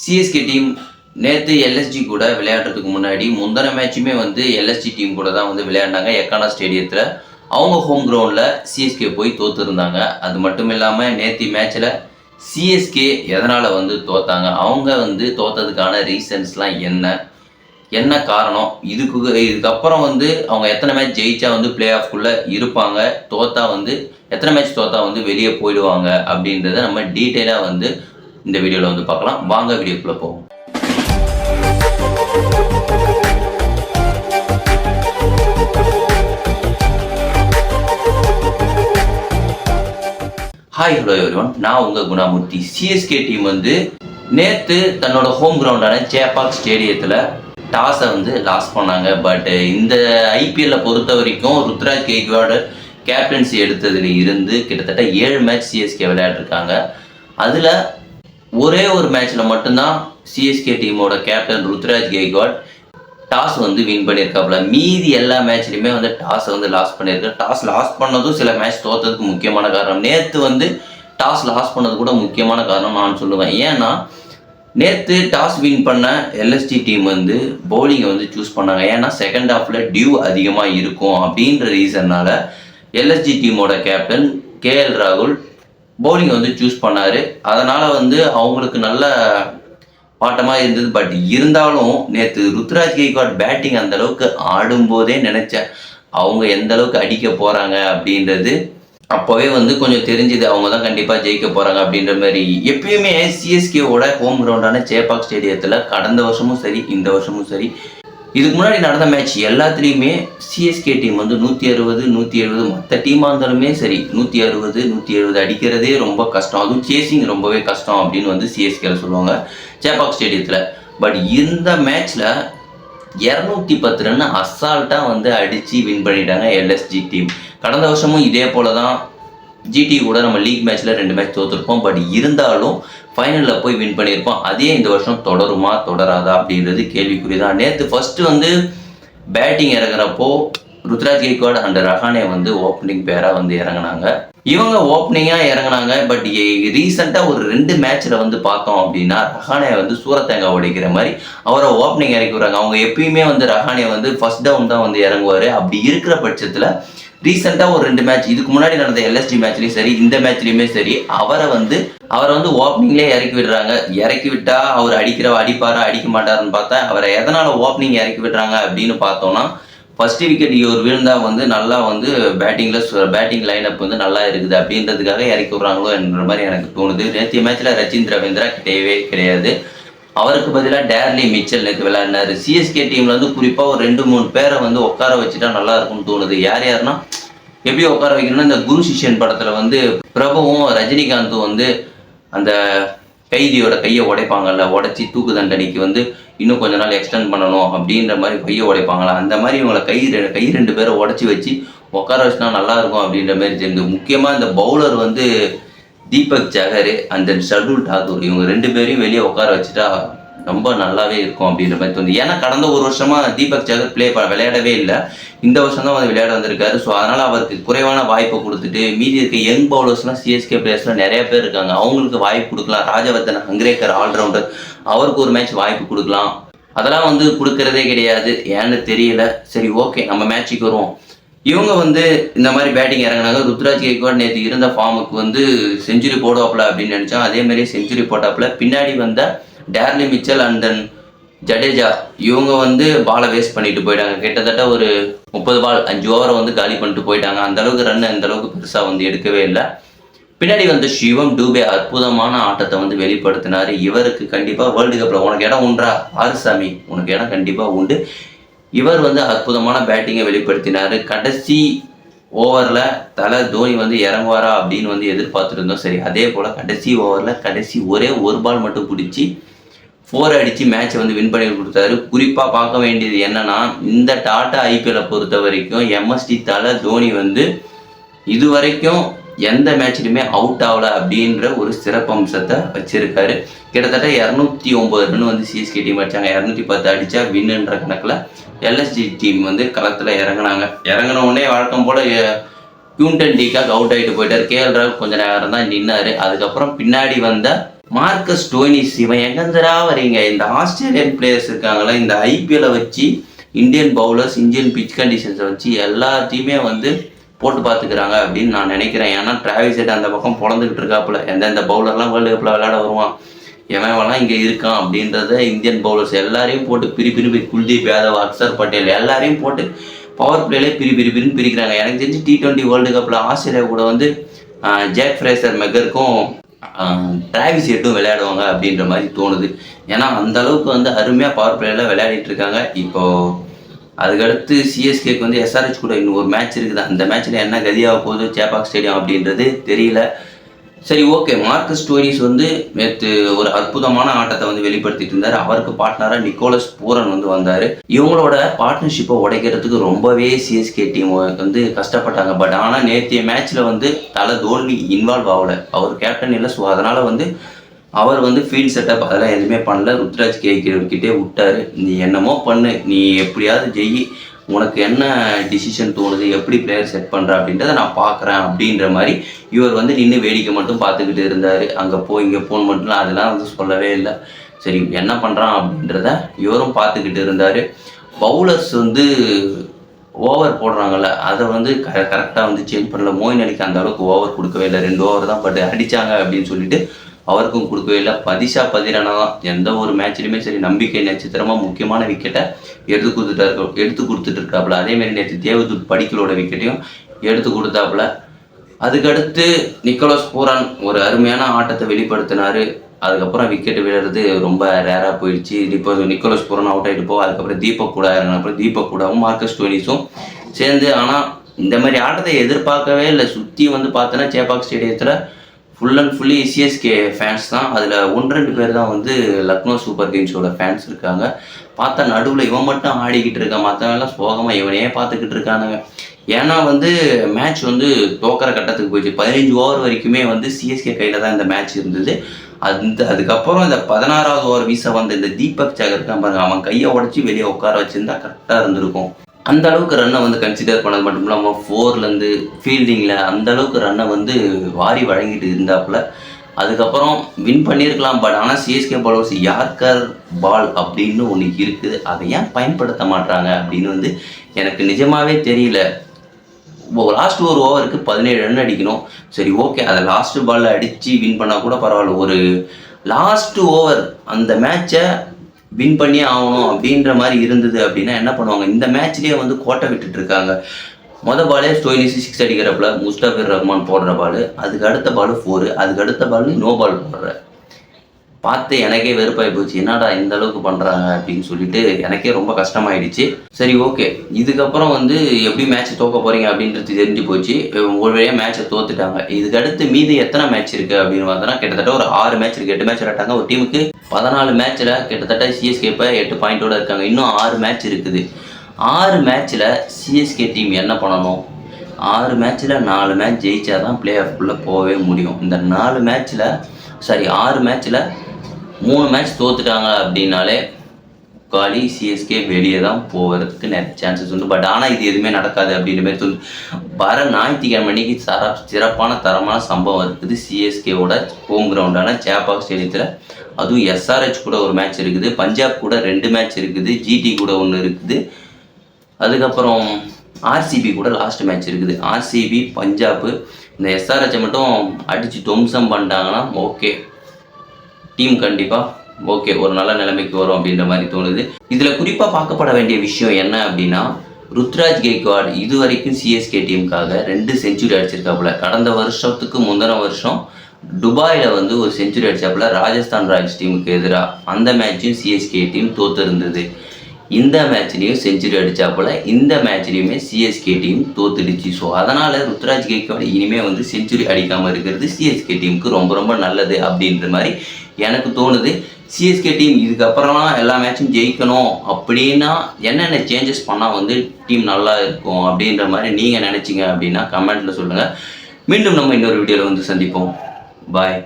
CSK team நேற்று LSG கூட விளையாடுறதுக்கு முன்னாடி முந்தின மேட்சுமே வந்து எல்எஸ்ஜி டீம் கூட தான் வந்து விளையாடினாங்க எக்கானா ஸ்டேடியத்தில். அவங்க ஹோம் கிரவுண்டில் சிஎஸ்கே போய் தோற்றுருந்தாங்க. அது மட்டும் இல்லாமல் நேற்று மேட்ச்சில் சிஎஸ்கே எதனால் வந்து தோத்தாங்க, அவங்க வந்து தோற்றதுக்கான ரீசன்ஸ்லாம் என்ன காரணம், இதுக்கப்புறம் வந்து அவங்க எத்தனை மேட்ச் ஜெயிச்சா வந்து பிளே ஆஃப்குள்ளே இருப்பாங்க, தோத்தா வந்து எத்தனை மேட்ச் தோத்தா வந்து வெளியே போயிடுவாங்க அப்படின்றத நம்ம டீட்டெயிலாக வந்து இந்த வீடியோவில் வந்து பார்க்கலாம். வாங்க வீடியோக்குள்ளே போவோம். ஹாய் ஹலோ எவ்ரிவன், நான் உங்கள் குணாமூர்த்தி. சிஎஸ்கே டீம் வந்து நேற்று தன்னோட ஹோம் கிரவுண்டான சேப்பாக் ஸ்டேடியத்தில் டாஸை வந்து லாஸ் பண்ணாங்க. பட் இந்த ஐபிஎல்லை பொறுத்த வரைக்கும் ருத்ராஜ் கெய்க்வாடு கேப்டன்சி எடுத்ததில் இருந்து கிட்டத்தட்ட 7 மேட்ச் சிஎஸ்கே விளையாடிருக்காங்க. அதில் ஒரே ஒரு மேட்ச்சில் மட்டும்தான் சிஎஸ்கே டீமோட கேப்டன் ருத்ராஜ் கெய்க்வாட் டாஸ் வந்து வின் பண்ணியிருக்காப்புல. மீதி எல்லா மேட்ச்லையுமே வந்து டாஸை வந்து லாஸ் பண்ணியிருக்காரு. டாஸ் லாஸ் பண்ணதும் சில மேட்ச் தோற்றதுக்கு முக்கியமான காரணம். நேற்று வந்து டாஸ் லாஸ் பண்ணது கூட முக்கியமான காரணம் நான் சொல்லுவேன். ஏன்னா நேற்று டாஸ் வின் பண்ண எல்எஸ்டி டீம் வந்து பவுலிங்கை வந்து சூஸ் பண்ணாங்க. ஏன்னா செகண்ட் ஹாஃபில் டியூ அதிகமாக இருக்கும் அப்படின்ற ரீசன்னால் எல்எஸ்டி டீமோட கேப்டன் கேஎல் ராகுல் பவுலிங்கை வந்து சூஸ் பண்ணார். அதனால் வந்து அவங்களுக்கு நல்ல பாட்டமாக இருந்தது. பட் இருந்தாலும் நேற்று ருத்ராஜ் கெய்க்வாட் பேட்டிங் அந்தளவுக்கு ஆடும்போதே நினச்சேன் அவங்க எந்த அளவுக்கு அடிக்க போகிறாங்க அப்படின்றது அப்போவே வந்து கொஞ்சம் தெரிஞ்சுது. அவங்க தான் கண்டிப்பாக ஜெயிக்க போகிறாங்க அப்படின்ற மாதிரி. எப்பயுமே சிஎஸ்கேவோட ஹோம் கிரவுண்டான சேப்பாக் ஸ்டேடியத்தில் கடந்த வருஷமும் சரி இந்த வருஷமும் சரி இதுக்கு முன்னாடி நடந்த மேட்ச் எல்லாத்துலேயுமே சிஎஸ்கே டீம் வந்து 160 170 மற்ற டீமாக இருந்தாலுமே சரி 160 170 அடிக்கிறதே ரொம்ப கஷ்டம். அதுவும் சேசிங் ரொம்பவே கஷ்டம் அப்படின்னு வந்து சிஎஸ்கேல சொல்லுவாங்க சேப்பாக் ஸ்டேடியத்தில். பட் இந்த மேட்ச்சில் 210 ரன் அசால்ட்டாக வந்து அடித்து வின் பண்ணிட்டாங்க எல்எஸ்ஜி டீம். கடந்த வருஷமும் இதே போல தான் ஜிடி கூட நம்ம லீக் மேட்ச்சில் 2 மேட்ச் தோற்றுருப்போம். பட் இருந்தாலும் ஃபைனலில் போய் வின் பண்ணியிருப்போம். அதே இந்த வருஷம் தொடருமா தொடராதா அப்படின்றது கேள்விக்குறி தான். நேற்று ஃபஸ்ட்டு வந்து பேட்டிங் இறங்குறப்போ ருத்ராஜ் கெய்க்வாட் அண்ட் ரஹானே வந்து ஓப்பனிங் பேராக வந்து இறங்கினாங்க. இவங்க ஓப்பனிங்காக இறங்கினாங்க. பட் ரீசெண்டாக ஒரு 2 மேட்ச்சில் வந்து பார்த்தோம் அப்படின்னா ரஹானே வந்து சூரத்தேங்காய் உடைக்கிற மாதிரி அவரை ஓப்பனிங் இறக்கி விடுறாங்க. அவங்க எப்பயுமே வந்து ரஹானே வந்து ஃபர்ஸ்ட் டவுன் தான் வந்து இறங்குவார். அப்படி இருக்கிற பட்சத்தில் ரீசெண்டாக ஒரு 2 மேட்ச் இதுக்கு முன்னாடி நடந்த எல்எஸ்டி மேட்ச்லையும் சரி இந்த மேட்ச்லையுமே சரி அவரை வந்து ஓப்பனிங்லேயே இறக்கி விடுறாங்க. இறக்கி விட்டால் அவர் அடிப்பாரா அடிக்க மாட்டாருன்னு பார்த்தா அவரை எதனால் ஓப்பனிங் இறக்கி விடுறாங்க அப்படின்னு பார்த்தோன்னா ஃபஸ்ட்டு விக்கெட் இவர் விழுந்தால் வந்து நல்லா வந்து பேட்டிங் லைனப் வந்து நல்லா இருக்குது அப்படின்றதுக்காக இறக்கி விட்றாங்களோ என்ற மாதிரி எனக்கு தோணுது. நேற்று மேட்ச்சில் ரச்சின் ரவீந்திரா கிடையாது. அவருக்கு பதிலாக டேர்லி மிச்சல் நேற்று விளையாடினார். சிஎஸ்கே டீமில் வந்து குறிப்பாக ஒரு 2-3 பேரை வந்து உட்கார வச்சுட்டா நல்லா இருக்கும்னு தோணுது. யாருன்னா எப்படி உட்கார வைக்கணும்னா இந்த குரு சிஷ்யன் படத்தில் வந்து பிரபுவும் ரஜினிகாந்தும் வந்து அந்த கைதியோட கையை உடைப்பாங்கல்ல, உடைச்சி தூக்கு தண்டனைக்கு வந்து இன்னும் கொஞ்ச நாள் எக்ஸ்டெண்ட் பண்ணணும் அப்படின்ற மாதிரி கையை உடைப்பாங்களா, அந்த மாதிரி இவங்களை கை 2 பேரை உடச்சி வச்சு உட்கார வச்சுனா நல்லா இருக்கும் அப்படின்ற மாதிரி தெரியுது. முக்கியமாக இந்த பவுலர் வந்து தீபக் சஹர் அந்த ஷர்துல் டாக்கூர் இவங்க 2 பேரையும் வெளியே உட்கார வச்சுட்டா ரொம்ப நல்லாவே இருக்கும் அப்படின்ற மாதிரி தோணுது. ஏன்னா கடந்த ஒரு வருஷமாக தீபக் சஹர் விளையாடவே இல்லை. இந்த வருஷம் தான் வந்து விளையாட வந்திருக்காரு. ஸோ அதனால் அவருக்கு குறைவான வாய்ப்பை கொடுத்துட்டு மீதி இருக்க யங் பவுலர்ஸ்லாம் சிஎஸ்கே பிளேயர்ஸ்லாம் நிறைய பேர் இருக்காங்க, அவங்களுக்கு வாய்ப்பு கொடுக்கலாம். ராஜவர்தன் ஹங்கரேக்கர் ஆல்ரவுண்டர் அவருக்கு ஒரு மேட்ச் வாய்ப்பு கொடுக்கலாம். அதெல்லாம் வந்து கொடுக்கறதே கிடையாது. ஏன்னு தெரியல. சரி ஓகே, நம்ம மேட்சுக்கு வருவோம். இவங்க வந்து இந்த மாதிரி பேட்டிங் இறங்கினாங்க. ருத்ராஜ் கெய்க்வாட் நேற்று இருந்த ஃபார்முக்கு வந்து செஞ்சுரி போடுவாப்புல அப்படின்னு நினச்சோம். அதே மாதிரி செஞ்சுரி போட்டாப்புல. பின்னாடி வந்த டேர்லி மிச்சல் அண்ட் தென் ஜடேஜா இவங்க வந்து பாலை வேஸ்ட் பண்ணிட்டு போயிட்டாங்க. கிட்டத்தட்ட ஒரு 30 பால் 5 ஓவரை வந்து காலி பண்ணிட்டு போயிட்டாங்க. அந்தளவுக்கு ரன் அந்தளவுக்கு பெருசாக வந்து எடுக்கவே இல்லை. பின்னாடி வந்து சிவம் டூபே அற்புதமான ஆட்டத்தை வந்து வெளிப்படுத்தினார். இவருக்கு கண்டிப்பாக வேர்ல்டு கப்பில் உனக்கு இடம் உண்டா ஆறுசாமி, உனக்கு இடம் கண்டிப்பாக உண்டு. இவர் வந்து அற்புதமான பேட்டிங்கை வெளிப்படுத்தினார். கடைசி ஓவரில் தலை தோனி வந்து இறங்குவாரா அப்படின்னு வந்து எதிர்பார்த்துட்டு இருந்தோம். சரி, அதே போல் கடைசி ஓவரில் ஒரே ஒரு பால் மட்டும் பிடிச்சி 4 அடித்து மேட்சை வந்து வின் பண்ணி கொடுத்தாரு. குறிப்பாக பார்க்க வேண்டியது என்னன்னா இந்த டாட்டா ஐபிஎல்லை பொறுத்த வரைக்கும் எம்எஸ்டி தலை தோனி வந்து இது வரைக்கும் எந்த மேட்ச்லையுமே அவுட் ஆகலை அப்படின்ற ஒரு சிறப்பம்சத்தை வச்சுருக்காரு. கிட்டத்தட்ட 209 ரன் வந்து சிஎஸ்கே டீம் அடித்தாங்க. 210 அடித்தா வின்னுன்ற கணக்கில் எல்எஸ்ஜி டீம் வந்து களத்தில் இறங்கின உடனே வழக்கம் போல் குவிண்டன் டிகாக் அவுட் ஆகிட்டு போயிட்டார். கேஎல் ராகுல் கொஞ்சம் நேரம் தான் நின்னார். அதுக்கப்புறம் பின்னாடி வந்த மார்க்கஸ் ஸ்டோய்னிஸ் இவன் எங்கேருந்துடா வரீங்க? இந்த ஆஸ்திரேலியன் பிளேயர்ஸ் இருக்காங்களா, இந்த ஐபிஎல்லை வச்சு இந்தியன் பவுலர்ஸ் இந்தியன் பிச் கண்டிஷன்ஸை வச்சு எல்லாத்தையுமே வந்து போட்டு பார்த்துக்கிறாங்க அப்படின்னு நான் நினைக்கிறேன். ஏன்னா டிராவிஸ் ஹெட் அந்த பக்கம் பொழந்துக்கிட்டு இருக்காப்புல, எந்தெந்த பவுலர்லாம் வேர்ல்டு கப்பில் விளையாட வருவான், எவன்லாம் இங்கே இருக்கான் அப்படின்றத இந்தியன் பவுலர்ஸ் எல்லாரையும் போட்டு பிரி குல்தீப் யாதவ், அக்சர் பட்டேல் எல்லாரையும் போட்டு பவர் பிளேலே பிரின்னு பிரிக்கிறாங்க. எனக்கு தெரிஞ்சு T20 வேர்ல்டு கப்பில் ஆஸ்திரேலியா கூட வந்து ஜாக் ஃப்ரேசர் மெக்கருக்கும் டிராவிஸ் ஹெட்டும் விளையாடுவாங்க அப்படின்ற மாதிரி தோணுது. ஏன்னா அந்த அளவுக்கு வந்து அருமையாக பவர் பிளேயில் விளையாடிட்டு இருக்காங்க. இப்போது அதுக்கடுத்து சிஎஸ்கேக்கு வந்து எஸ்ஆர்ஹெச் கூட இன்னும் ஒரு மேட்ச் இருக்குது. அந்த மேட்ச்சில் என்ன கதியாக போகுது சேப்பாக் ஸ்டேடியம் அப்படின்றது தெரியல. சரி, ஓகே. மார்க்கஸ் ஸ்டோய்னிஸ் வந்து நேற்று ஒரு அற்புதமான ஆட்டத்தை வந்து வெளிப்படுத்திட்டு இருந்தார். அவருக்கு பார்ட்னராக நிக்கோலஸ் பூரன் வந்து வந்தார். இவங்களோட பார்ட்னர்ஷிப்பை உடைக்கிறதுக்கு ரொம்பவே சிஎஸ்கே டீம் வந்து கஷ்டப்பட்டாங்க. பட் ஆனால் நேற்றைய மேட்ச்சில் வந்து தோனி இன்வால்வ் ஆகலை, அவர் கேப்டன் இல்லை. ஸோ அதனால் வந்து அவர் வந்து ஃபீல்ட் செட்டப் அதெல்லாம் எதுவுமே பண்ணல. ருத்ராஜ் கேக்கிட்டே விட்டார், நீ என்னமோ பண்ணு, நீ எப்படியாவது ஜெயி, உனக்கு என்ன டிசிஷன் தோணுது, எப்படி பிளேயர் செட் பண்ணுற அப்படின்றத நான் பார்க்குறேன் அப்படின்ற மாதிரி இவர் வந்து நின்று வேடிக்கை மட்டும் பார்த்துக்கிட்டு இருந்தார். அங்கே இங்கே போன் மட்டும் அதெல்லாம் வந்து சொல்லவே இல்லை. சரி, என்ன பண்ணுறான் அப்படின்றத இவரும் பார்த்துக்கிட்டு இருந்தார். பவுலர்ஸ் வந்து ஓவர் போடுறாங்கல்ல, அதை வந்து கரெக்டாக வந்து சேஞ்ச் பண்ணல. மோயின் அலிக்கு அந்த அளவுக்கு ஓவர் கொடுக்கவே இல்லை, 2 ஓவர் தான் பட் அடித்தாங்க அப்படின்னு சொல்லிட்டு அவருக்கும் கொடுக்கவே இல்லை. பதிஷா பதிரானா தான் எந்த ஒரு மேட்ச்லையுமே சரி நம்பிக்கை நட்சத்திரமாக முக்கியமான விக்கெட்டை எடுத்து கொடுத்துட்டு இருக்காப்புல. அதேமாரி நேற்று தேவதூத் படிக்கலோட விக்கெட்டையும் எடுத்து கொடுத்தாப்புல. அதுக்கடுத்து நிக்கோலஸ் பூரன் ஒரு அருமையான ஆட்டத்தை வெளிப்படுத்தினார். அதுக்கப்புறம் விக்கெட் விழுறது ரொம்ப ரேராக போயிடுச்சு. இப்போ நிக்கோலஸ் பூரன் அவுட் ஆகிட்டு போவோம். அதுக்கப்புறம் தீபக் கூட இறங்கினப்புறம் தீபக் கூடவும் மார்க்கஸ் ஸ்டோய்னிஸும் சேர்ந்து, ஆனால் இந்த மாதிரி ஆட்டத்தை எதிர்பார்க்கவே இல்லை. சுற்றி வந்து பார்த்தோன்னா சேப்பாக் ஸ்டேடியத்தில் full and fully CSK fans தான். அதில் 1-2 பேர் தான் வந்து லக்னோ சூப்பர் கிங்ஸோட ஃபேன்ஸ் இருக்காங்க. பார்த்தா நடுவில் இவன் மட்டும் ஆடிக்கிட்டு இருக்கான், மற்றவெல்லாம் சோகமாக இவனையே பார்த்துக்கிட்டு இருக்கானுங்க. ஏன்னா வந்து மேட்ச் வந்து தோக்கிற கட்டத்துக்கு போயிடுச்சு. 15 ஓவர் வரைக்குமே வந்து சிஎஸ்கே கையில் தான் இந்த மேட்ச் இருந்தது. அதுக்கப்புறம் இந்த 16வது ஓவர் வீச வந்த இந்த தீபக் சாகர் தான் பாருங்க, அவன் கையை உடச்சி வெளியே உட்கார வச்சுருந்தா கரெக்டாக இருந்திருக்கும். அந்த அளவுக்கு ரன்னை வந்து கன்சிடர் பண்ணது மட்டும் இல்லாமல் 4லேருந்து ஃபீல்டிங்கில் அந்த அளவுக்கு ரன்னை வந்து வாரி வழங்கிட்டு இருந்தாப்புல. அதுக்கப்புறம் வின் பண்ணியிருக்கலாம். பட் ஆனால் சிஎஸ்கே பவுலர்ஸ் யார்கர் பால் அப்படின்னு ஒன்று இருக்குது, அதை ஏன் பயன்படுத்த மாட்டாங்க அப்படின்னு வந்து எனக்கு நிஜமாகவே தெரியல. லாஸ்ட் ஒரு ஓவருக்கு 17 ரன் அடிக்கணும். சரி, ஓகே, அதை லாஸ்ட் பாலில் அடித்து வின் பண்ணால் கூட பரவாயில்ல. ஒரு லாஸ்ட் ஓவர் அந்த மேட்சை வின் பண்ணி ஆகணும் அப்படின்ற மாதிரி இருந்தது அப்படின்னா என்ன பண்ணுவாங்க? இந்த மேட்ச்லேயே வந்து கோட்டை விட்டுட்டு இருக்காங்க. மொதல் பாலே ஸ்டோய்னிஸ் 6 அடிக்கிறப்பல முஸ்தபிர் ரஹ்மான் போடுற பால், அதுக்கு அடுத்த பால் 4, அதுக்கு அடுத்த பால் நோ பால் போடுற பார்த்து எனக்கே வெறுப்பாகி போச்சு. என்னடா இந்த அளவுக்கு பண்ணுறாங்க அப்படின்னு சொல்லிட்டு எனக்கே ரொம்ப கஷ்டமாயிடுச்சு. சரி, ஓகே, இதுக்கப்புறம் வந்து எப்படி மேட்ச் தோக்க போகிறீங்க அப்படின்றது தெரிஞ்சு போச்சு. ஒரு வழியாக மேட்சை தோத்துட்டாங்க. இதுக்கு அடுத்து மீது எத்தனை மேட்ச் இருக்குது அப்படின்னு பார்த்தோன்னா கிட்டத்தட்ட ஒரு 6 மேட்ச் இருக்குது. 8 மேட்ச் விளையாட்டாங்க. ஒரு டீமுக்கு 14 மேட்ச்சில் கிட்டத்தட்ட சிஎஸ்கே இப்போ 8 பாயிண்டோடு இருக்காங்க. இன்னும் 6 மேட்ச் இருக்குது. 6 மேட்ச்சில் சிஎஸ்கே டீம் என்ன பண்ணணும்? 6 மேட்ச்சில் 4 மேட்ச் ஜெயிச்சா தான் பிளே ஆஃப்குள்ளே போகவே முடியும். இந்த 6 மேட்ச்சில் 3 மேட்ச் தோத்துட்டாங்க அப்படின்னாலே காலி, சிஎஸ்கே வெளியே தான் போகிறதுக்கு நிறைய சான்சஸ் உண்டு. பட் ஆனால் இது எதுவுமே நடக்காது அப்படின்ற மாதிரி சொல்லி வர ஞாயிற்றுக்கிழமை அன்னைக்கு சிறப்பான தரமான சம்பவம் இருக்குது. சிஎஸ்கேவோட ஹோம் கிரவுண்டான சேப்பாக் ஸ்டேடியத்தில். அதுவும் எஸ்ஆர்ஹெச் கூட ஒரு மேட்ச் இருக்குது, பஞ்சாப் கூட 2 மேட்ச் இருக்குது, ஜிடி கூட 1 இருக்குது, அதுக்கப்புறம் ஆர்சிபி கூட லாஸ்ட் மேட்ச் இருக்குது. ஆர்சிபி, பஞ்சாப், இந்த எஸ்ஆர்ஹெச்சை மட்டும் அடித்து துவம்சம் பண்ணிட்டாங்கன்னா ஓகே, டீம் கண்டிப்பாக ஓகே ஒரு நல்ல நிலைமைக்கு வரும் அப்படின்ற மாதிரி தோணுது. இதில் குறிப்பாக பார்க்கப்பட வேண்டிய விஷயம் என்ன அப்படின்னா, ருத்ராஜ் கெய்க்வாட் இது வரைக்கும் சிஎஸ்கே டீமுக்காக 2 செஞ்சுரி அடிச்சிருக்காப்புல. கடந்த வருஷத்துக்கு முந்தின வருஷம் துபாயில் வந்து ஒரு செஞ்சுரி அடித்தாப்புல ராஜஸ்தான் ராயல்ஸ் டீமுக்கு எதிராக. அந்த மேட்சும் சிஎஸ்கே டீம் தோற்று இருந்தது. இந்த மேட்ச்லேயும் செஞ்சுரி அடித்தாப்புல, இந்த மேட்ச்லேயுமே சிஎஸ்கே டீம் தோத்துடுச்சு. ஸோ அதனால் ருத்ராஜ் கெய்க்வாட் இனிமேல் வந்து செஞ்சுரி அடிக்காமல் இருக்கிறது சிஎஸ்கே டீமுக்கு ரொம்ப ரொம்ப நல்லது அப்படின்ற மாதிரி எனக்கு தோணுது. சிஎஸ்கே டீம் இதுக்கப்புறம்லாம் எல்லா மேட்சும் ஜெயிக்கணும் அப்படின்னா என்னென்ன சேஞ்சஸ் பண்ணால் வந்து டீம் நல்லா இருக்கும் அப்படின்ற மாதிரி நீங்கள் நினச்சிங்க அப்படின்னா கமெண்ட்டில் சொல்லுங்கள். மீண்டும் நம்ம இன்னொரு வீடியோவில் வந்து சந்திப்போம். பாய்.